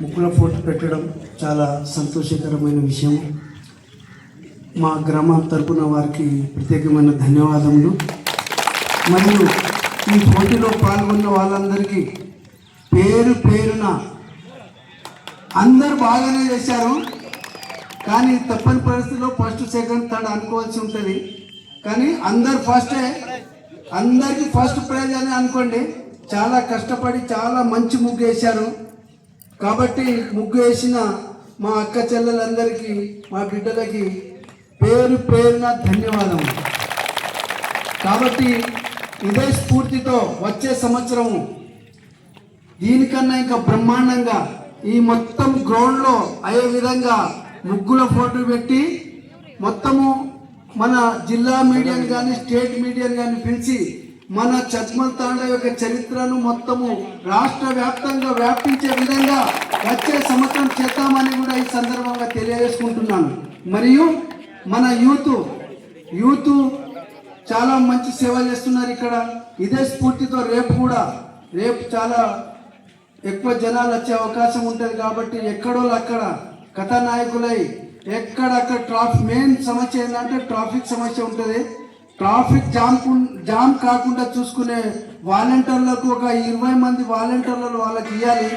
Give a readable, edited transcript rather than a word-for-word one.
ముగ్గుల పోటీ పెట్టడం చాలా సంతోషకరమైన విషయం. మా గ్రామం తరపున వారికి ప్రత్యేకమైన ధన్యవాదములు. మరియు ఈ పోటీలో పాల్గొన్న వాళ్ళందరికీ పేరు పేరున అందరు బాగానే చేశారు, కానీ తప్పని పరిస్థితిలో ఫస్ట్ సెకండ్ థర్డ్ అనుకోవాల్సి ఉంటుంది. కానీ అందరు ఫస్టే, అందరికీ ఫస్ట్ ప్రైజ్ అని అనుకోండి. చాలా కష్టపడి చాలా మంచి ముగ్గు వేశారు. కాబట్టి ముగ్గు వేసిన మా అక్క చెల్లెలందరికీ, మా బిడ్డలకి పేరు పేరున ధన్యవాదం. కాబట్టి ఇదే స్ఫూర్తితో వచ్చే సంవత్సరము దీనికన్నా ఇంకా బ్రహ్మాండంగా ఈ మొత్తం గ్రౌండ్లో అయ్యే విధంగా ముగ్గుల ఫోటో పెట్టి మొత్తము మన జిల్లా మీడియాని కానీ స్టేట్ మీడియాని కానీ పిలిచి మన చత్మల్ తాండా యొక్క చరిత్రను మొత్తము రాష్ట్ర వ్యాప్తంగా వ్యాపించే విధంగా వచ్చే సంవత్సరం చేద్దామని కూడా ఈ సందర్భంగా తెలియజేసుకుంటున్నాను. మరియు మన యూత్ చాలా మంచి సేవ చేస్తున్నారు ఇక్కడ. ఇదే స్ఫూర్తితో రేపు చాలా ఎక్కువ జనాలు వచ్చే అవకాశం ఉంటుంది. కాబట్టి ఎక్కడో అక్కడ కథానాయకులై ఎక్కడక్కడ మెయిన్ సమస్య ఏంటంటే ట్రాఫిక్ సమస్య ఉంటుంది. ట్రాఫిక్ జామ్ కాకుండా చూసుకునే వాలంటీర్లకు ఒక 20 మంది వాలంటీర్లను వాళ్ళకి ఇవ్వాలి.